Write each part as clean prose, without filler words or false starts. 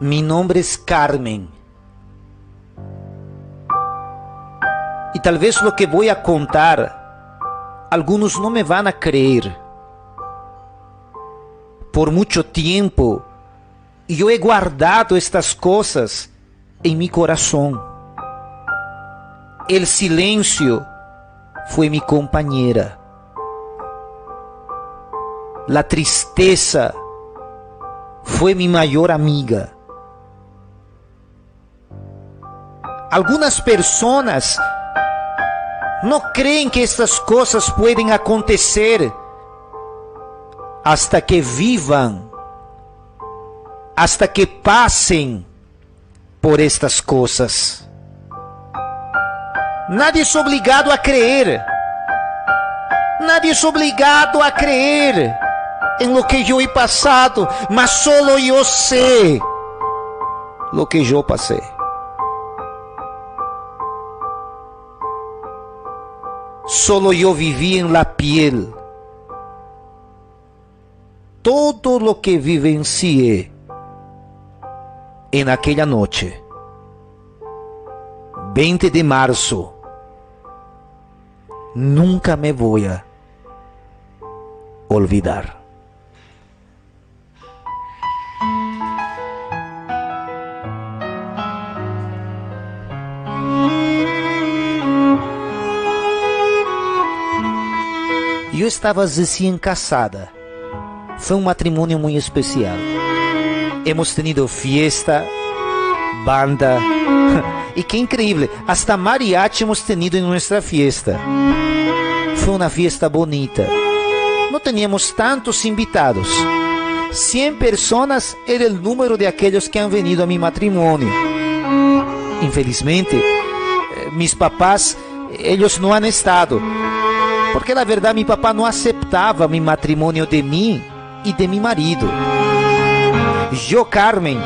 Mi nombre es Carmen. Y tal vez lo que voy a contar, algunos no me van a creer. Por mucho tiempo, yo he guardado estas cosas en mi corazón. El silencio fue mi compañera. La tristeza fue mi mayor amiga. Algunas personas no creen que estas cosas pueden acontecer hasta que vivan, hasta que pasen por estas cosas. Nadie es obligado a creer. Nadie es obligado a creer en lo que yo he pasado, mas solo yo sé lo que yo pasé. Solo yo viví en la piel todo lo que vivencié en aquella noche, 20 de marzo. Nunca me voy a olvidar. Yo estaba recién casada. Fue un matrimonio muy especial. Hemos tenido fiesta, banda, y qué increíble, hasta mariachi hemos tenido en nuestra fiesta. Fue una fiesta bonita. No teníamos tantos invitados. 100 personas era el número de aquellos que han venido a mi matrimonio. Infelizmente, mis papás, ellos no han estado. Porque la verdad mi papá no aceptaba mi matrimonio de mí y de mi marido. Yo, Carmen,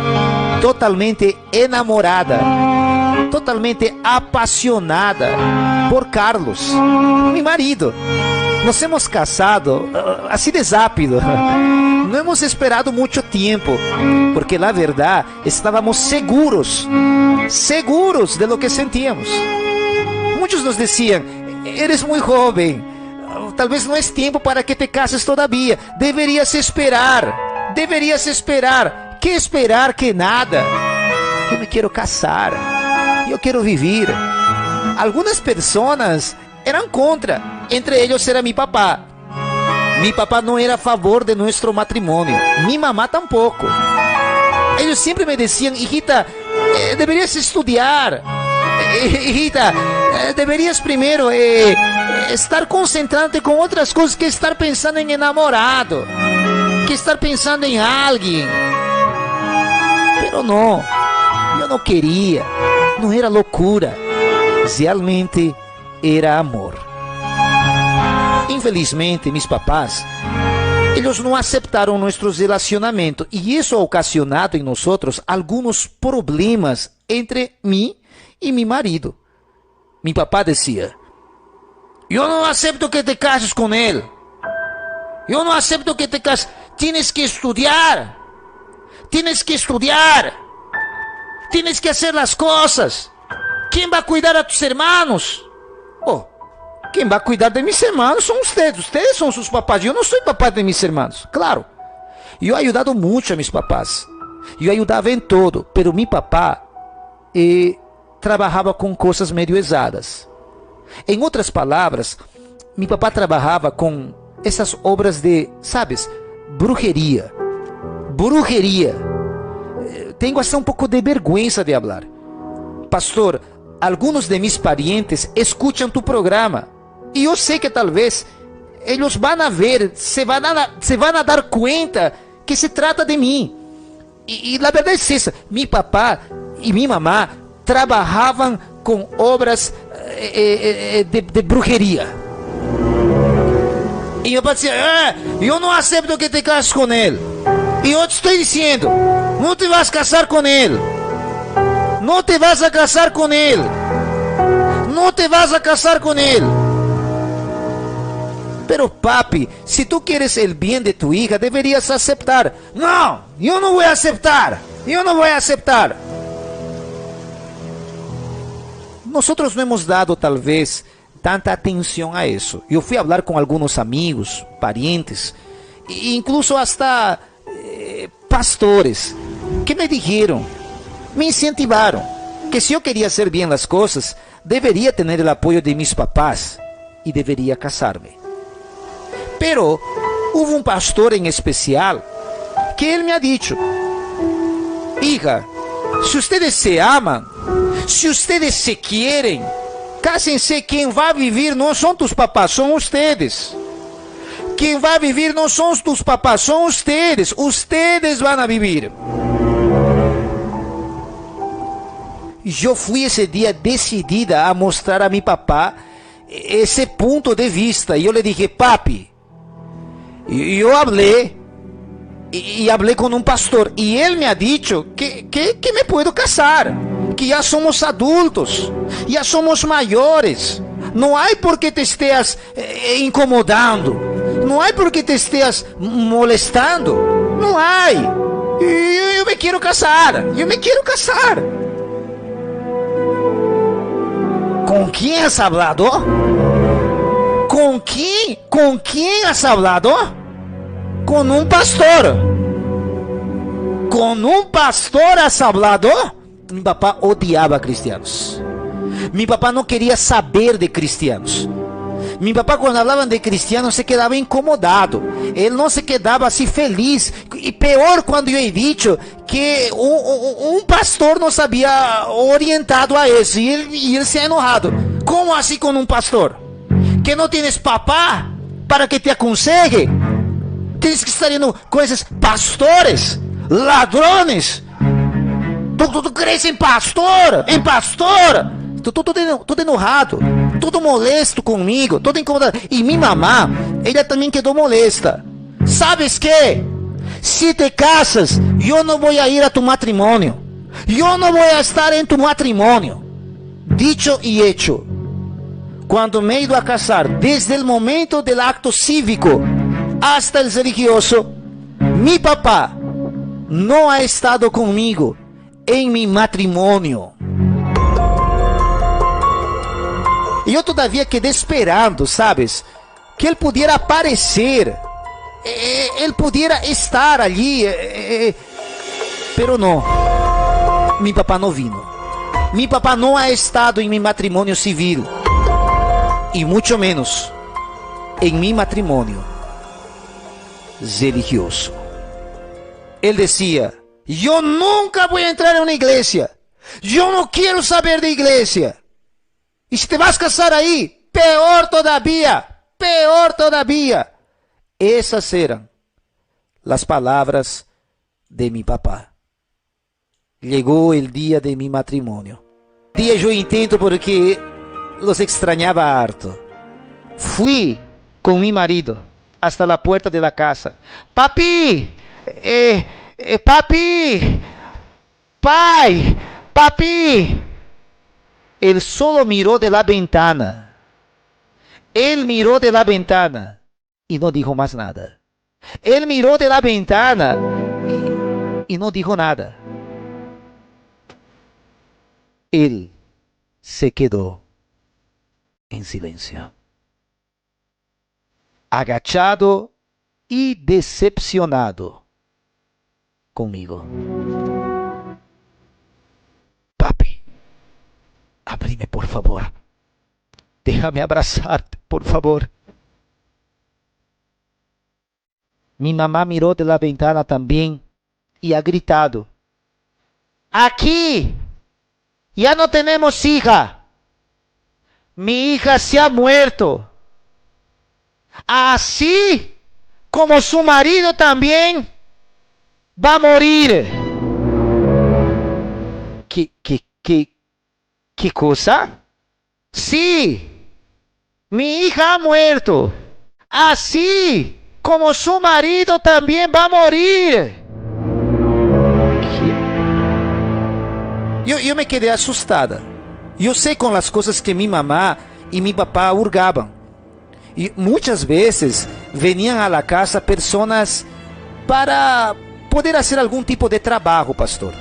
totalmente enamorada, totalmente apasionada por Carlos, mi marido. Nos hemos casado así de rápido. No hemos esperado mucho tiempo, porque la verdad estábamos seguros de lo que sentíamos. Muchos nos decían, eres muy joven, tal vez no es tiempo para que te cases todavía, deberías esperar. ¿Qué esperar que nada? Yo me quiero casar, yo quiero vivir. Algunas personas eran contra, entre ellos era mi papá. Mi papá no era a favor de nuestro matrimonio, mi mamá tampoco. Ellos siempre me decían, hijita, deberías estudiar. Hijita, deberías primero estar concentrándote con otras cosas que estar pensando en enamorado, que estar pensando en alguien. Pero no, yo no quería, no era loucura, realmente era amor. Infelizmente, mis papás, ellos no aceptaron nuestro relacionamiento y eso ha ocasionado en nosotros algunos problemas entre mí y mi marido. Mi papá decía, yo no acepto que te cases con él. Yo no acepto que te cases. Tienes que estudiar. Tienes que estudiar. Tienes que hacer las cosas. ¿Quién va a cuidar a tus hermanos? Oh, quien va a cuidar de mis hermanos son ustedes. Ustedes son sus papás. Yo no soy papá de mis hermanos. Claro. Yo he ayudado mucho a mis papás. Yo ayudaba en todo. Pero mi papá trabajaba con cosas medio erradas. En otras palabras, mi papá trabajaba con esas obras de, ¿sabes? Brujería. Tengo hasta un poco de vergüenza de hablar. Pastor, algunos de mis parientes escuchan tu programa. Y yo sé que tal vez ellos van a ver, se van a dar cuenta que se trata de mí. Y la verdad es esa. Mi papá y mi mamá trabajaban con obras de brujería. Y mi papá decía, yo no acepto que te cases con él. Y yo te estoy diciendo, no te vas a casar con él. No te vas a casar con él. No te vas a casar con él. Pero papi, si tú quieres el bien de tu hija, deberías aceptar. No, yo no voy a aceptar. Yo no voy a aceptar. Nosotros no hemos dado tal vez tanta atención a eso. Yo fui a hablar con algunos amigos, parientes, e incluso hasta pastores, que me dijeron, me incentivaron, que si yo quería hacer bien las cosas, debería tener el apoyo de mis papás y debería casarme. Pero hubo un pastor en especial que él me ha dicho, hija, si ustedes se aman, si ustedes se quieren, cásense. Quien va a vivir no son tus papás, son ustedes. Quien va a vivir no son tus papás, son ustedes. Ustedes van a vivir. Yo fui ese día decidida a mostrar a mi papá ese punto de vista. Y yo le dije, papi, yo hablé y hablé con un pastor y él me ha dicho que me puedo casar, que ya somos adultos, ya somos mayores. No hay por qué te estés incomodando, no hay por qué te estés molestando, no hay. Yo me quiero casar, yo me quiero casar. ¿Con quién has hablado? ¿Con quién? ¿Con quién has hablado? Con un pastor. ¿Con un pastor has hablado? Mi papá odiaba a cristianos. Mi papá no quería saber de cristianos. Mi papá cuando hablaban de cristianos se quedaba incomodado. Él no se quedaba así feliz. Y peor cuando yo he dicho que un pastor nos había orientado a eso. Y él se ha enojado. ¿Cómo así con un pastor? ¿Que no tienes papá para que te aconseje? Tienes que estar yendo con esos pastores, ladrones. ¿Tú crees en pastor? ¿En pastor? Todo enojado, todo molesto comigo, todo incomodado. Y mi mamá, ella también quedó molesta. ¿Sabes qué? Si te casas, yo no voy a ir a tu matrimonio. Yo no voy a estar en tu matrimonio. Dicho y hecho. Cuando me he ido a casar, desde el momento del acto cívico hasta el religioso, mi papá no ha estado conmigo en mi matrimonio. Y yo todavía quedé esperando, ¿sabes? Que él pudiera aparecer. Él pudiera estar allí. Pero no. Mi papá no vino. Mi papá no ha estado en mi matrimonio civil. Y mucho menos en mi matrimonio religioso. Él decía, yo nunca voy a entrar en una iglesia. Yo no quiero saber de iglesia. Y si te vas a casar ahí, peor todavía, peor todavía. Esas eran las palabras de mi papá. Llegó el día de mi matrimonio. Día yo intento porque los extrañaba harto. Fui con mi marido hasta la puerta de la casa. Papi, papi, pai, papi. Él solo miró de la ventana. Él miró de la ventana y no dijo más nada. Él miró de la ventana y no dijo nada. Él se quedó en silencio, agachado y decepcionado conmigo. Papi, abrime por favor. Déjame abrazarte, por favor. Mi mamá miró de la ventana también y ha gritado: aquí ya no tenemos hija. Mi hija se ha muerto. Así como su marido también va a morir. ¿Qué cosa? Sí, mi hija ha muerto. Así como su marido también va a morir. Yo me quedé asustada. Yo sé con las cosas que mi mamá y mi papá hurgaban. Y muchas veces venían a la casa personas para poder fazer algum tipo de trabalho, pastor.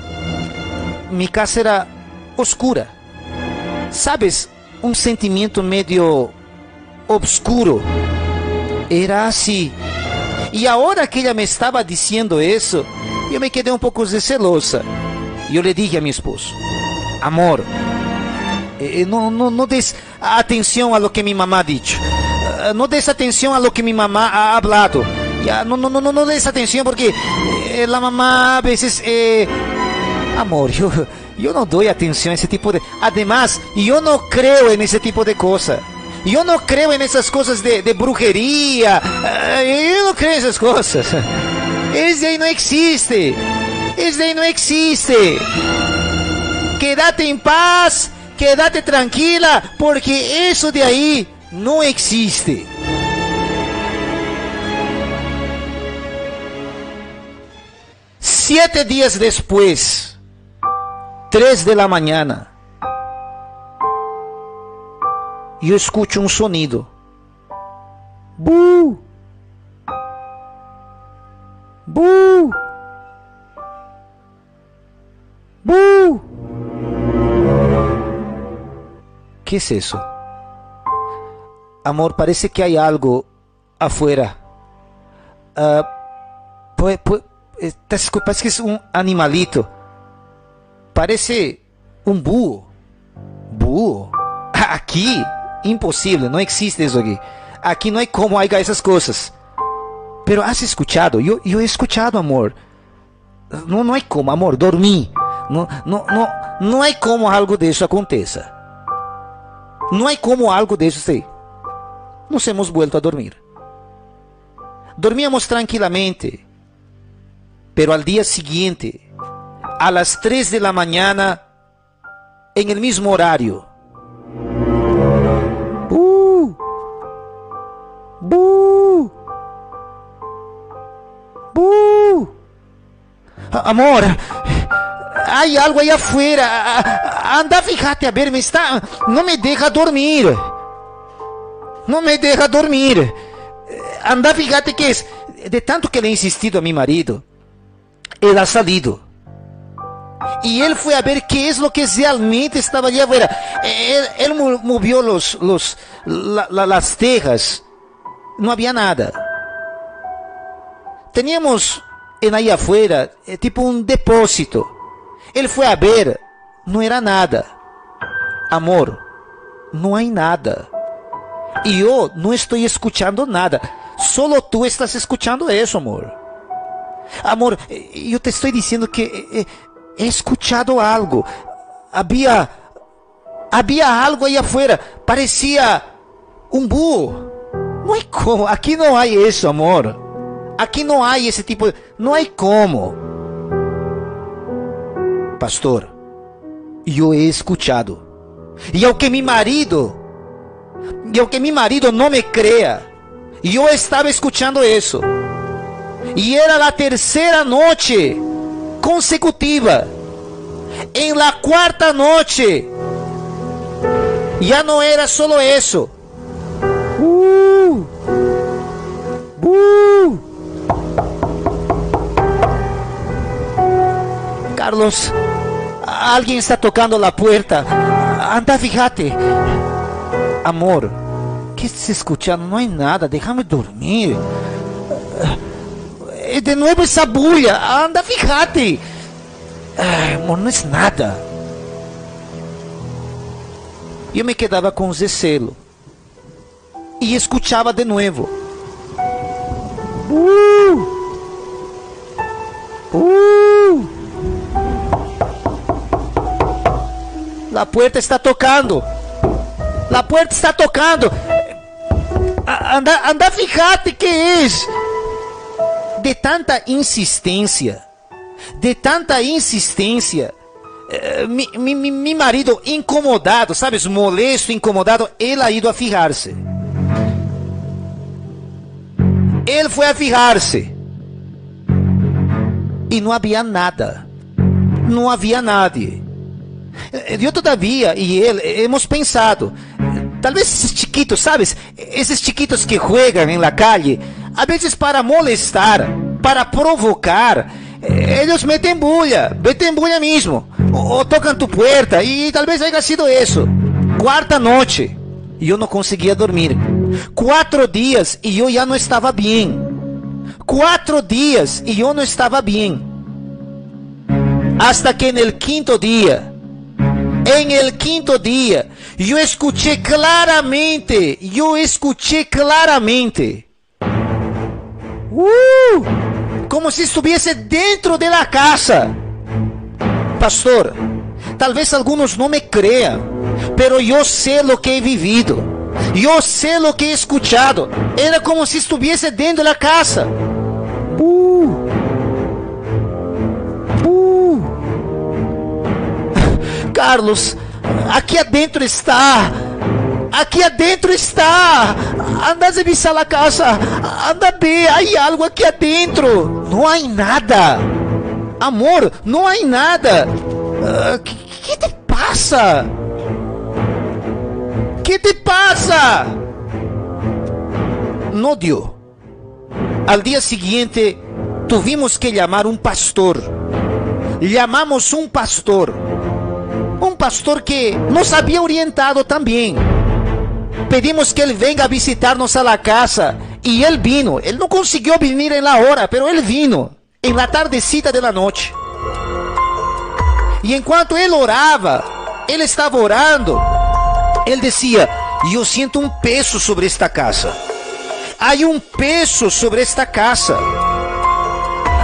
Mi casa era oscura. Sabes, um sentimento meio obscuro. Era assim. E a hora que ela me estava dizendo isso, eu me quedei um pouco celosa. Eu lhe dije a meu esposo: amor, não des atenção a lo que minha mamá ha dicho. Não des atenção a lo que minha mamá ha hablado. No des atención porque la mamá a veces... amor, yo no doy atención a ese tipo de... Además, yo no creo en ese tipo de cosas. Yo no creo en esas cosas de brujería. Yo no creo en esas cosas. Ese ahí no existe. Ese ahí no existe. Quédate en paz, quédate tranquila, porque eso de ahí no existe. Siete días después, 3 de la mañana, yo escucho un sonido. ¡Bu! ¡Bu! ¡Bu! ¿Qué es eso? Amor, parece que hay algo afuera. Parece que es un animalito. Parece un búho. ¿Búho? Aquí, imposible, no existe eso aquí. Aquí no hay como haya esas cosas. Pero has escuchado, yo he escuchado, amor. No hay como, amor, dormí. No hay como algo de eso aconteça. No hay como algo de eso, sí. Nos hemos vuelto a dormir. Dormíamos tranquilamente. Pero al día siguiente, a las 3 de la mañana, en el mismo horario. ¡Bu! ¡Bu! ¡Bu! Amor, hay algo ahí afuera. Anda, fíjate, a ver, no me deja dormir. No me deja dormir. Anda, fíjate que es... De tanto que le he insistido a mi marido, él ha salido. Y él fue a ver qué es lo que realmente estaba allá afuera. Él movió las tejas. No había nada. Teníamos en ahí afuera tipo un depósito. Él fue a ver. No era nada. Amor, no hay nada. Y yo no estoy escuchando nada. Solo tú estás escuchando eso, amor. Amor, yo te estoy diciendo que he escuchado algo. Había algo ahí afuera. Parecía un búho. No hay como. Aquí no hay eso, amor. Aquí no hay ese tipo de... No hay como. Pastor, yo he escuchado. Y aunque mi marido no me crea, yo estaba escuchando eso. Y era la tercera noche consecutiva. En la cuarta noche, ya no era solo eso. Carlos, alguien está tocando la puerta. Anda, fíjate. Amor, ¿qué estás escuchando? No hay nada, déjame dormir. De nuevo esa bulla. Anda, fíjate. Amor, no es nada. Yo me quedaba con recelo y escuchaba de nuevo. La puerta está tocando. La puerta está tocando. Anda, fíjate qué es. De tanta insistencia, mi marido incomodado, sabes, molesto, incomodado, él ha ido a fijarse. Él fue a fijarse y no había nada, no había nadie. Yo todavía y él hemos pensado, tal vez esos chiquitos, sabes, esos chiquitos que juegan en la calle, a veces para molestar, para provocar, Ellos meten bulla mismo, o tocan tu puerta, y tal vez haya sido eso. Cuarta noche, yo no conseguía dormir. 4 días y yo ya no estaba bien. 4 días y yo no estaba bien. Hasta que en el quinto día, yo escuché claramente, como si estuviese dentro de la casa. Pastor, tal vez algunos no me crean, pero yo sé lo que he vivido. Yo sé lo que he escuchado. Era como si estuviese dentro de la casa. Carlos, aqui adentro está. Anda a revisar a casa. Anda a ver, há algo aqui adentro. Não há nada. Amor, não há nada. ¿Qué te pasa? ¿Qué te pasa? No dio. Al día siguiente tuvimos que llamar un pastor. Llamamos un pastor que nos había orientado también. Pedimos que él venga a visitarnos a la casa y él vino. Él no consiguió venir en la hora, pero él vino en la tardecita de la noche. Y en cuanto él oraba, él estaba orando, él decía: yo siento un peso sobre esta casa. Hay un peso sobre esta casa.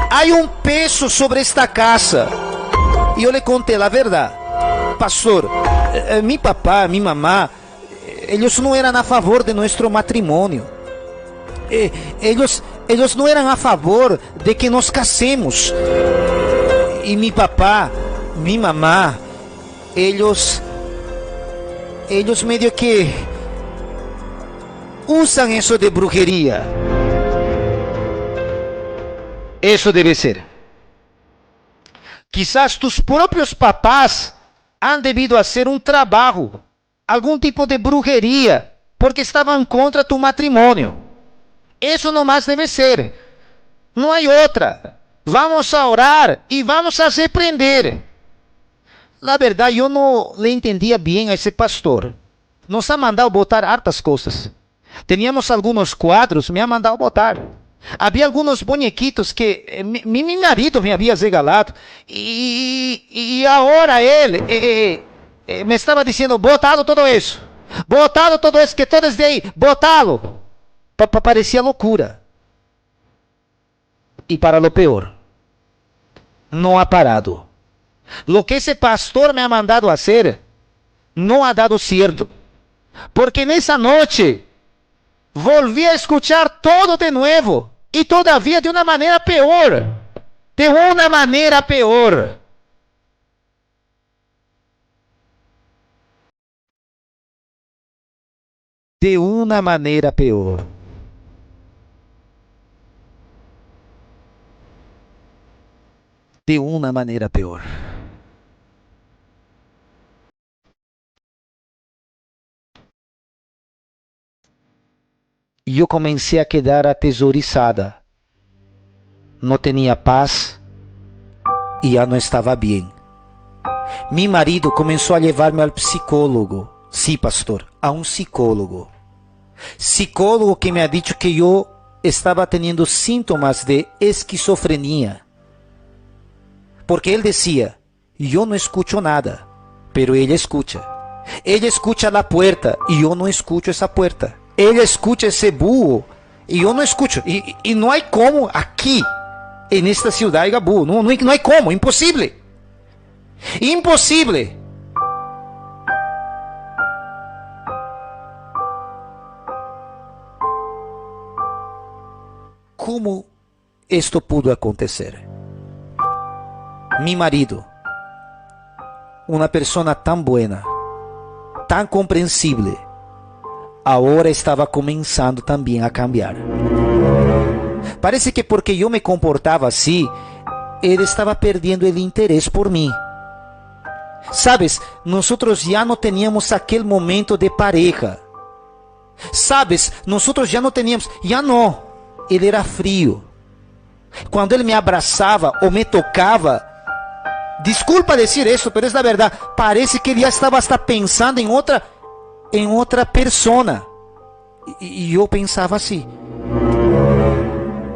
Hay un peso sobre esta casa. Y yo le conté la verdad. Pastor, mi papá, mi mamá, ellos no eran a favor de nuestro matrimonio. Ellos no eran a favor de que nos casemos. Y mi papá, mi mamá, ellos medio que usan eso de brujería. Eso debe ser. Quizás tus propios papás han debido hacer un trabajo, algún tipo de brujería, porque estaban contra tu matrimonio. Eso nomás debe ser. No hay otra. Vamos a orar y vamos a reprender. La verdad, yo no le entendía bien a ese pastor. Nos ha mandado botar hartas cosas. Teníamos algunos cuadros, me ha mandado botar. Había algunos muñequitos que mi marido me había regalado. Y ahora él me estaba diciendo: botado todo eso, que todo es de ahí, botalo. Parecía locura. Y para lo peor, no ha parado. Lo que ese pastor me ha mandado hacer no ha dado cierto. Porque en esa noche volví a escuchar todo de nuevo. Y todavía de una manera peor. De una manera peor. De una manera peor. De una manera peor. E eu comecei a quedar atesorizada. Não tinha paz e já não estava bem. Mi marido começou a levar-me ao psicólogo. Sim, pastor, a um psicólogo. Psicólogo que me ha dicho que eu estava tendo sintomas de esquizofrenia. Porque ele dizia: eu não escuto nada, pero ele escuta. Ele escuta a puerta e eu não escuto essa puerta. Ele escuta esse burro e eu não escuto. E não há como aqui, nesta cidade, Gabu. Não há como, impossível. Impossível. Como isto pudo acontecer? Mi marido, uma pessoa tão buena, tão compreensível, agora estava começando também a cambiar. Parece que porque eu me comportava assim, ele estava perdendo o interesse por mim. Sabes, nós já não tínhamos aquele momento de pareja. Sabes, nós já não tínhamos, já não. Ele era frio. Quando ele me abraçava ou me tocava, desculpa dizer isso, mas é a verdade, parece que ele já estava hasta pensando em outra persona. E eu pensava assim,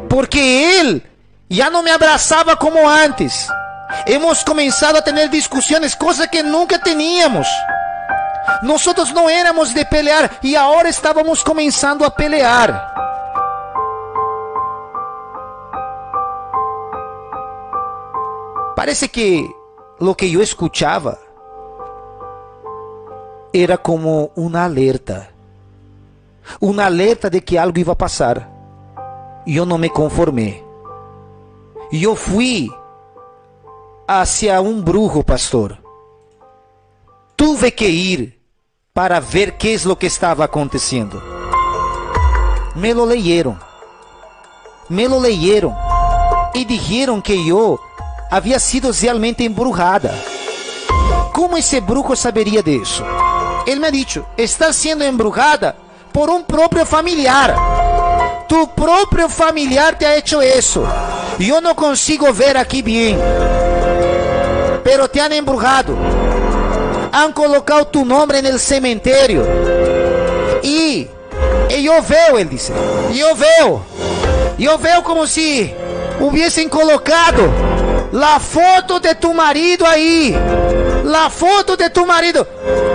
porque ele já não me abraçava como antes. Hemos começado a ter discussões, coisa que nunca teníamos. Nós não éramos de pelear e agora estávamos começando a pelear. Parece que o que eu escutava era como um alerta de que algo ia passar. E eu não me conformei. E eu fui hacia um brujo, pastor. Tive que ir para ver que é o que estava acontecendo. Me lo leyeron e dijeron que eu havia sido realmente embrujada. Como esse brujo saberia disso? Ele me ha dicho, está sendo embrujada por um próprio familiar. Tu próprio familiar te ha hecho isso. Eu não consigo ver aqui bem, pero te han embrujado. Han colocado tu nome no cemitério. E eu vejo, ele disse, eu vejo como se hubiesen colocado la foto de tu marido aí. La foto de tu marido.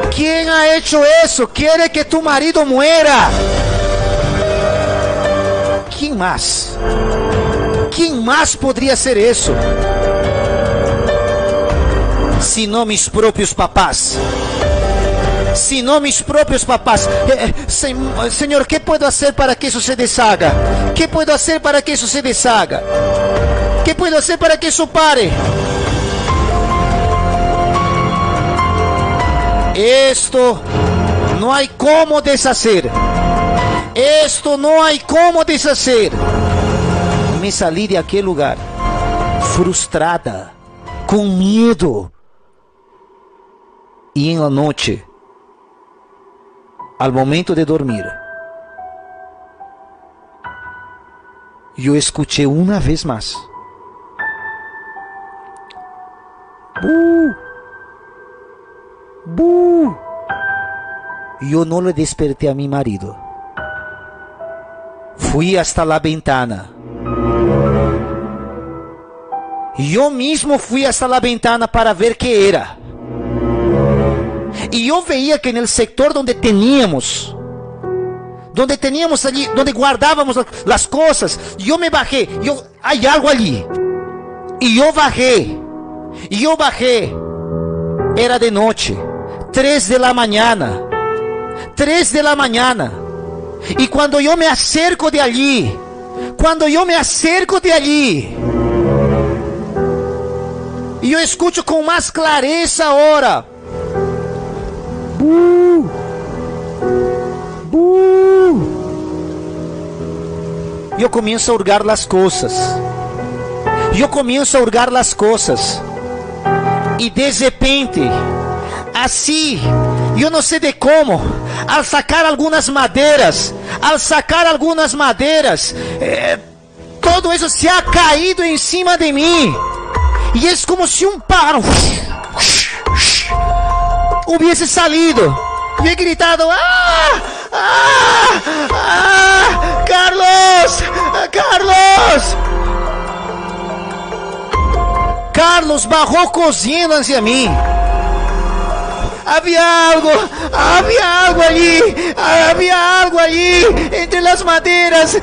Quem ha hecho isso? Quiere que tu marido muera. Quem mais? Quem mais poderia ser isso? Se não mis próprios papás. Se não mis próprios papás. Senhor, que puedo hacer para que isso se deshaga? Que puedo hacer para que isso se deshaga? Que puedo hacer para que isso pare? Esto não há como deshacer. Esto não há como deshacer. Me salí de aquele lugar frustrada, com medo. E em la noite, ao momento de dormir, eu escutei uma vez mais. Bu. Eu não le despertei a mi marido. Fui hasta la ventana. Eu mesmo fui hasta la ventana para ver que era. E eu veia que no sector onde teníamos ali, onde guardávamos as coisas, eu me bajei, há algo ali. E eu bajei. Era de noite, 3 de la mañana. E quando eu me acerco de ali, e eu escuto com mais clareza agora. E eu começo a hurgar as coisas. E de repente, assim, eu não sei de como, ao sacar algumas madeiras, todo isso se ha caído em cima de mim. E é como se um pájaro hubiese salido. E he gritado: Carlos! Carlos bajou correndo hacia mim. Havia algo ali, entre as madeiras,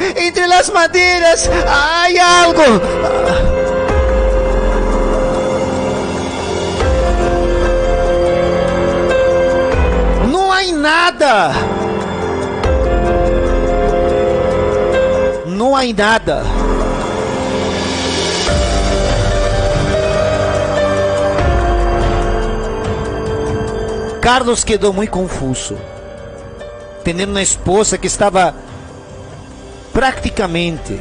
há algo. Não há nada. Carlos quedou muito confuso, tendo uma esposa que estava praticamente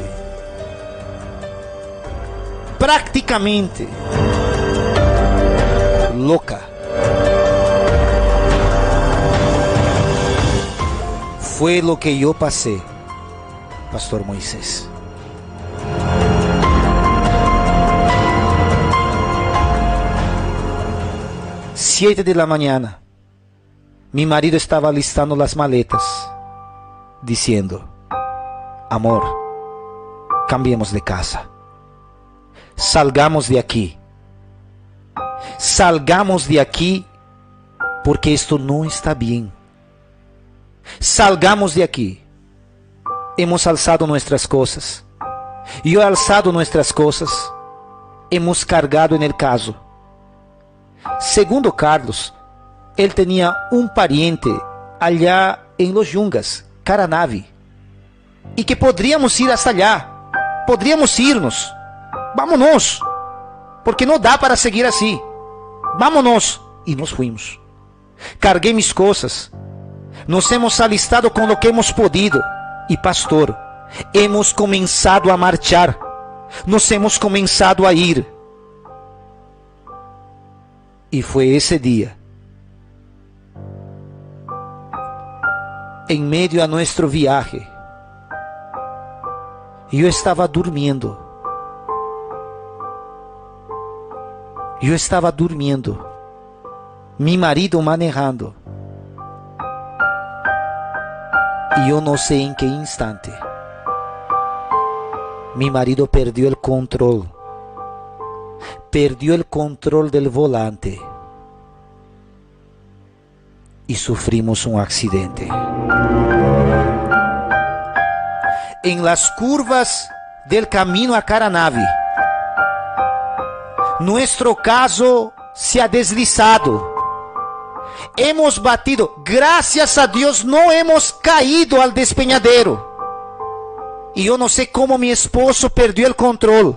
louca. Foi o que eu passei, Pastor Moisés. 7 de la mañana, mi marido estaba listando las maletas, diciendo: amor, cambiemos de casa. Salgamos de aquí. Salgamos de aquí porque esto no está bien. Salgamos de aquí. Hemos alzado nuestras cosas. Yo he alzado nuestras cosas. Hemos cargado en el caso. Segundo Carlos, él tenía un pariente allá en Los Yungas, Caranavi, y que podríamos ir hasta allá. Podríamos irnos. Vámonos, porque no dá para seguir así. Vámonos. Y nos fuimos. Cargué mis cosas. Nos hemos alistado con lo que hemos podido. Y pastor, hemos comenzado a marchar. Nos hemos comenzado a ir. Y fue ese día, en medio a nuestro viaje, yo estaba durmiendo. Yo estaba durmiendo, mi marido manejando, y yo no sé en qué instante mi marido perdió el control del volante y sufrimos un accidente. En las curvas del camino a Caranavi, nuestro caso se ha deslizado. Hemos batido. Gracias a Dios no hemos caído al despeñadero. Y yo no sé cómo mi esposo perdió el control.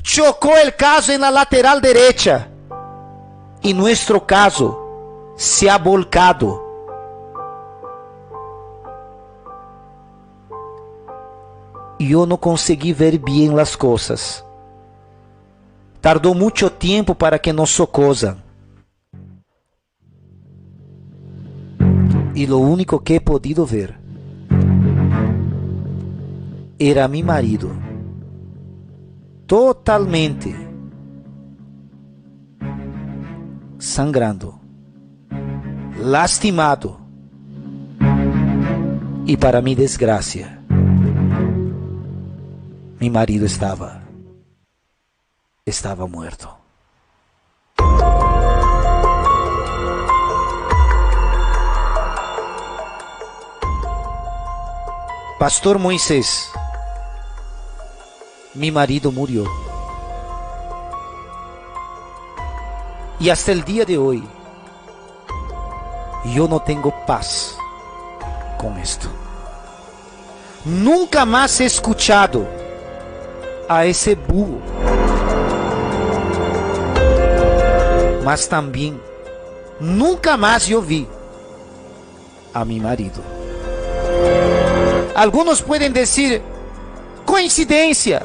Chocó el caso en la lateral derecha. Y nuestro caso se ha volcado. Y yo no conseguí ver bien las cosas. Tardó mucho tiempo para que nos socorran. Y lo único que he podido ver era mi marido totalmente sangrando, lastimado. Y para mi desgracia, mi marido estaba muerto. Pastor Moisés, mi marido murió. Y hasta el día de hoy, yo no tengo paz con esto. Nunca más he escuchado a ese búho. Mas también nunca más yo vi a mi marido. Algunos pueden decir: coincidencia,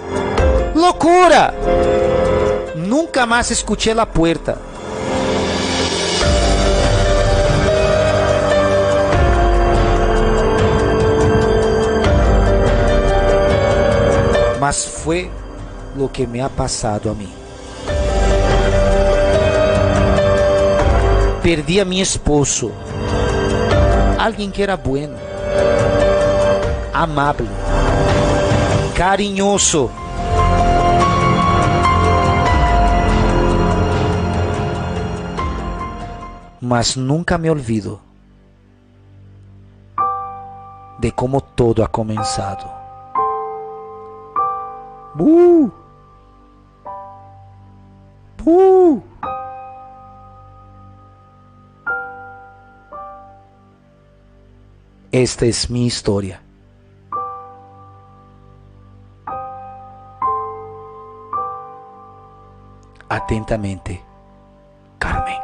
locura. Nunca más escuché la puerta. Mas fue lo que me ha pasado a mí. Perdí a mi esposo, alguien que era bueno, amable, cariñoso. Mas nunca me olvido de cómo todo ha comenzado. Esta es mi historia. Atentamente, Carmen.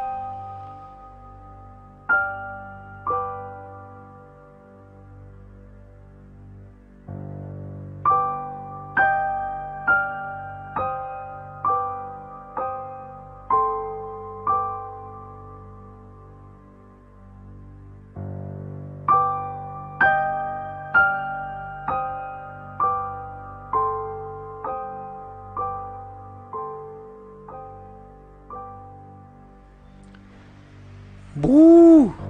Uh.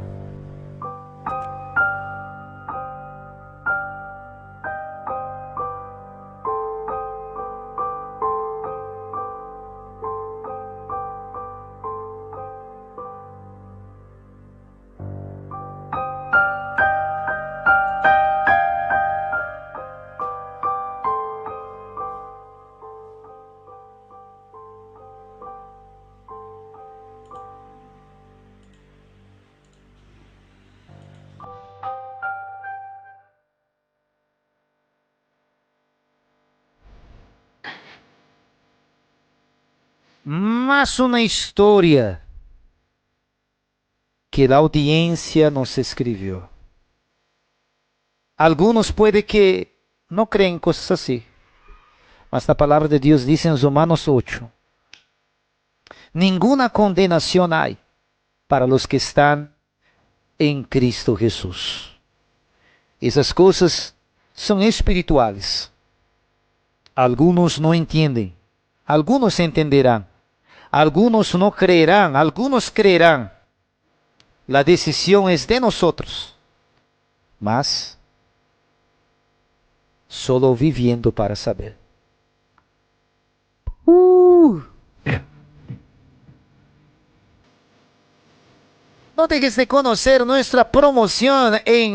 Mas uma história que a audiência nos escreveu. Algunos puede que no creen cosas así, mas la palabra de Dios dice en Romanos 8, ninguna condenación hay para los que están en Cristo Jesús. Esas cosas son espirituales. Algunos no entienden, algunos entenderán, algunos no creerán, algunos creerán. La decisión es de nosotros, mas solo viviendo para saber. No dejes de conocer nuestra promoción en